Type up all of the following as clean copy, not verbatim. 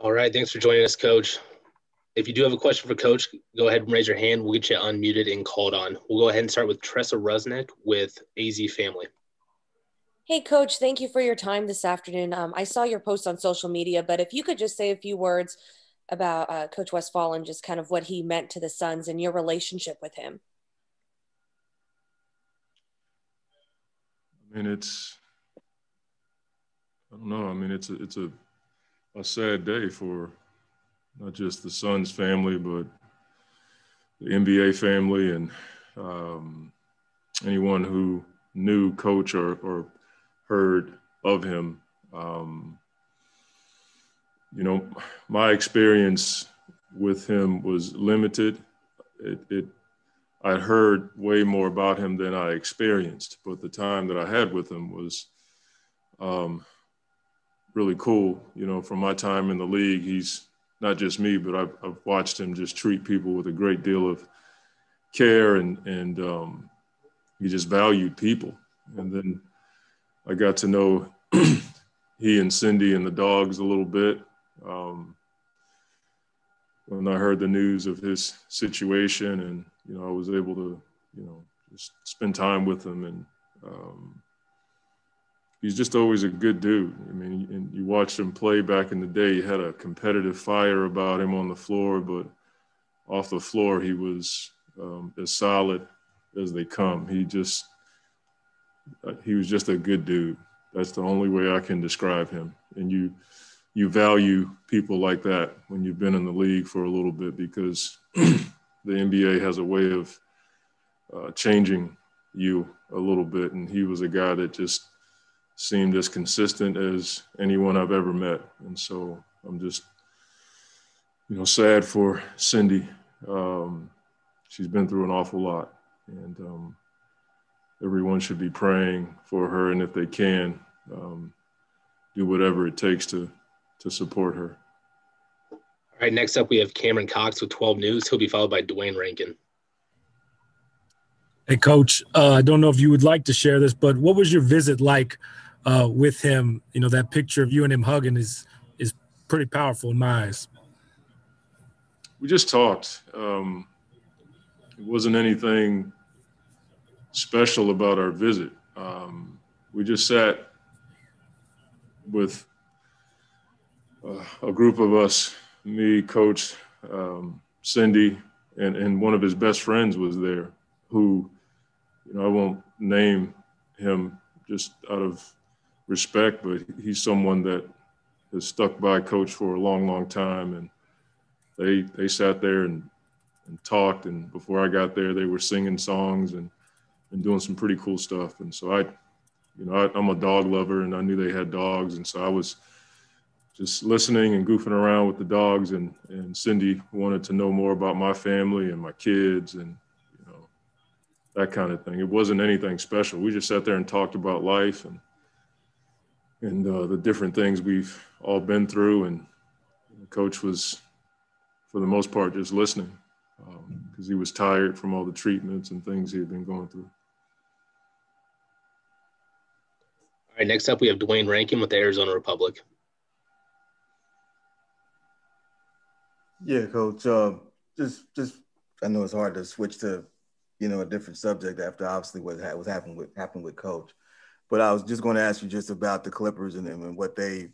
All right, thanks for joining us, Coach. If you do have a question for Coach, go ahead and raise your hand. We'll get you unmuted and called on. We'll go ahead and start with Tressa Rusnick with AZ Family. Hey, Coach, thank you for your time this afternoon. I saw your post on social media, but if you could just say a few words about Coach Westfall and just kind of what he meant to the Suns and your relationship with him. I mean, I don't know. I mean, it's a sad day for not just the Suns family, but the NBA family and anyone who knew Coach or heard of him. My experience with him was limited. I'd heard way more about him than I experienced, but the time that I had with him was really cool. From my time in the league, he's not just me, but I've watched him just treat people with a great deal of care and he just valued people. And then I got to know he and Cindy and the dogs a little bit. When I heard the news of his situation and, I was able to, just spend time with him and he's just always a good dude. I mean, and you watched him play back in the day, he had a competitive fire about him on the floor, but off the floor, he was as solid as they come. He was just a good dude. That's the only way I can describe him. And you value people like that when you've been in the league for a little bit because the NBA has a way of changing you a little bit. And he was a guy that just seemed as consistent as anyone I've ever met. And so I'm just, sad for Cindy. She's been through an awful lot. And everyone should be praying for her. And if they can, do whatever it takes to support her. All right, next up we have Cameron Cox with 12 News. He'll be followed by Dwayne Rankin. Hey, Coach, I don't know if you would like to share this, but what was your visit like with him? That picture of you and him hugging is pretty powerful in my eyes. We just talked. It wasn't anything special about our visit. We just sat with a group of us, me, Coach, Cindy, and one of his best friends was there who, I won't name him just out of respect, but he's someone that has stuck by Coach for a long, long time. And they sat there and talked. And before I got there, they were singing songs and doing some pretty cool stuff. And so I'm a dog lover and I knew they had dogs. And so I was just listening and goofing around with the dogs, and Cindy wanted to know more about my family and my kids and, that kind of thing. It wasn't anything special. We just sat there and talked about life and the different things we've all been through. And Coach was, for the most part, just listening because he was tired from all the treatments and things he had been going through. All right, next up we have Dwayne Rankin with the Arizona Republic. Yeah, Coach. Just I know it's hard to switch to, a different subject after obviously what happened with Coach. But I was just going to ask you just about the Clippers and what they,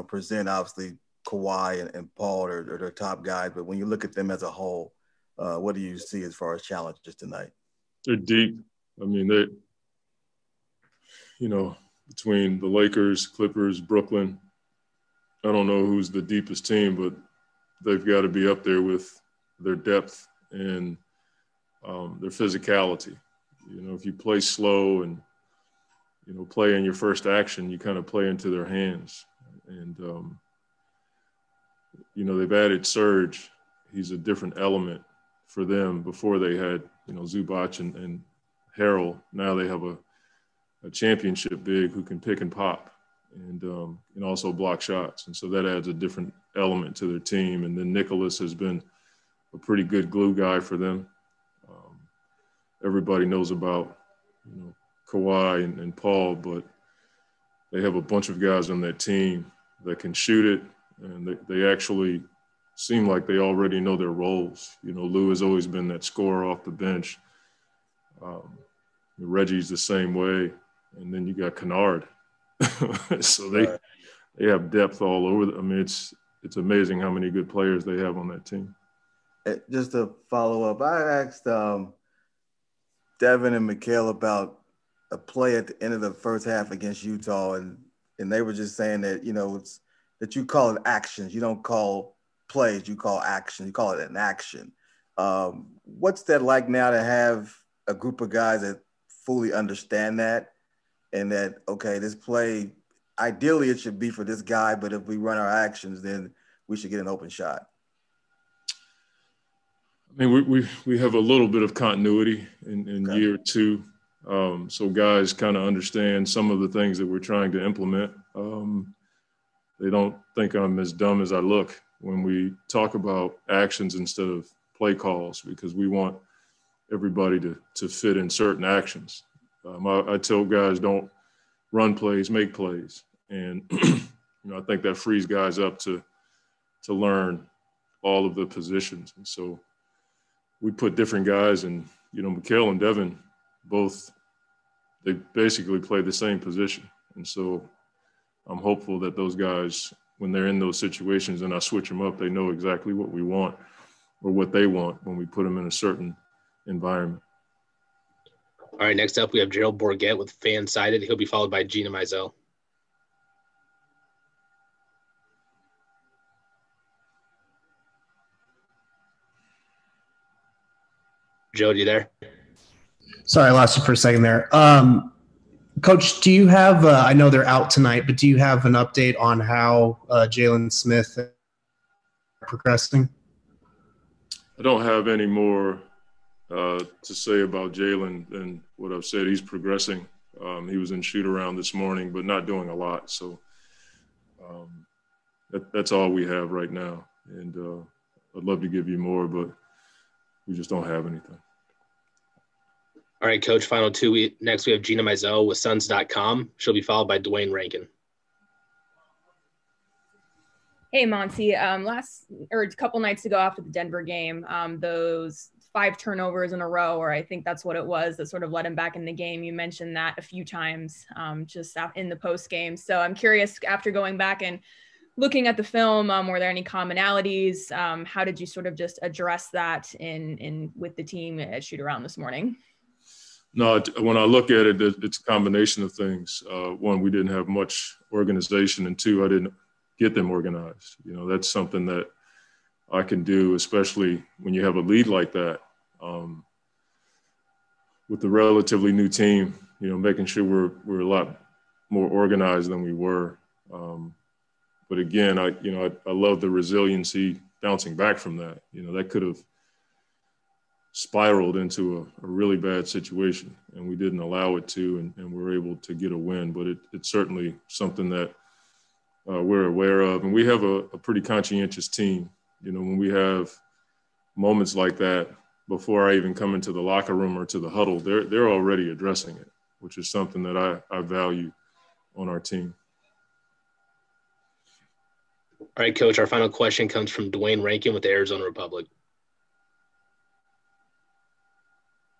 present. Obviously, Kawhi and Paul are their top guys. But when you look at them as a whole, what do you see as far as challenges tonight? They're deep. I mean, between the Lakers, Clippers, Brooklyn, I don't know who's the deepest team, but they've got to be up there with their depth and their physicality. If you play slow and, play in your first action, you kind of play into their hands. And, they've added Serge. He's a different element for them. Before they had, Zubac and Harrell. Now they have a championship big who can pick and pop and also block shots. And so that adds a different element to their team. And then Nicholas has been a pretty good glue guy for them. Everybody knows about, Kawhi and Paul, but they have a bunch of guys on that team that can shoot it and they actually seem like they already know their roles. You know, Lou has always been that scorer off the bench. Reggie's the same way, and then you got Kennard. So they have depth all over. I mean, it's amazing how many good players they have on that team. Just to follow up, I asked Devin and Mikhail about a play at the end of the first half against Utah, and they were just saying that, you know, it's that you call it actions. You don't call plays, you call action. You call it an action. What's that like now to have a group of guys that fully understand that, and that, okay, this play, ideally it should be for this guy, but if we run our actions, then we should get an open shot? I mean, we have a little bit of continuity in year two. So guys kind of understand some of the things that we're trying to implement. They don't think I'm as dumb as I look when we talk about actions instead of play calls, because we want everybody to fit in certain actions. I tell guys, don't run plays, make plays. And you know, I think that frees guys up to learn all of the positions. And so we put different guys, and, you know, Mikhail and Devin both, they basically play the same position. And so I'm hopeful that those guys, when they're in those situations and I switch them up, they know exactly what we want or what they want when we put them in a certain environment. All right, next up we have Gerald Bourget with Fan-Sided. He'll be followed by Gina Mizell. Joe, are you there? Sorry, I lost you for a second there. Coach, do you have I know they're out tonight, but do you have an update on how Jalen Smith progressing? I don't have any more to say about Jalen than what I've said. He's progressing. He was in shoot-around this morning, but not doing a lot. So that's all we have right now. And I'd love to give you more, but we just don't have anything. All right, Coach, final two. Next, we have Gina Mizell with Suns.com. She'll be followed by Dwayne Rankin. Hey, Monty. A couple nights ago after the Denver game, those 5 turnovers in a row, or I think that's what it was, that sort of led him back in the game. You mentioned that a few times just in the post game. So I'm curious, after going back and looking at the film, were there any commonalities? How did you sort of just address that with the team at shoot around this morning? No, when I look at it, it's a combination of things. One, we didn't have much organization, and two, I didn't get them organized. You know, that's something that I can do, especially when you have a lead like that. With the relatively new team, you know, making sure we're a lot more organized than we were. But again, I love the resiliency bouncing back from that. You know, that could have spiraled into a really bad situation, and we didn't allow it to, and we're able to get a win. But it's certainly something that we're aware of, and we have a pretty conscientious team. You know, when we have moments like that, before I even come into the locker room or to the huddle, they're already addressing it, which is something that I value on our team. All right, Coach, our final question comes from Dwayne Rankin with the Arizona Republic.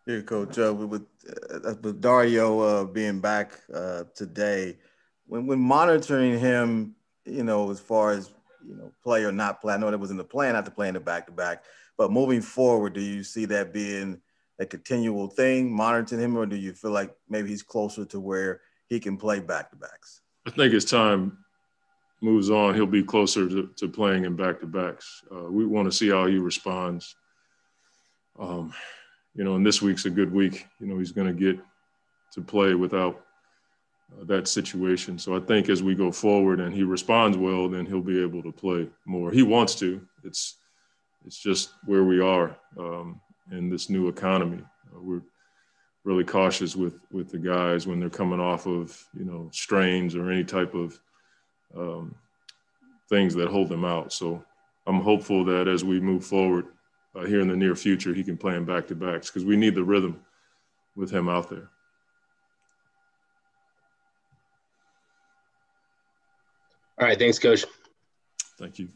Here, Coach, with Dario being back today, when monitoring him, you know, as far as, you know, play or not play, I know that was in the plan not to play in the back-to-back, but moving forward, do you see that being a continual thing, monitoring him, or do you feel like maybe he's closer to where he can play back-to-backs? I think as time moves on, he'll be closer to playing in back-to-backs. We want to see how he responds. You know, and this week's a good week. You know, he's going to get to play without that situation. So I think as we go forward and he responds well, then he'll be able to play more. He wants to. It's just where we are in this new economy. We're really cautious with the guys when they're coming off of, you know, strains or any type of things that hold them out. So I'm hopeful that as we move forward here in the near future, he can play in back-to-backs, because we need the rhythm with him out there. All right, thanks, Coach. Thank you.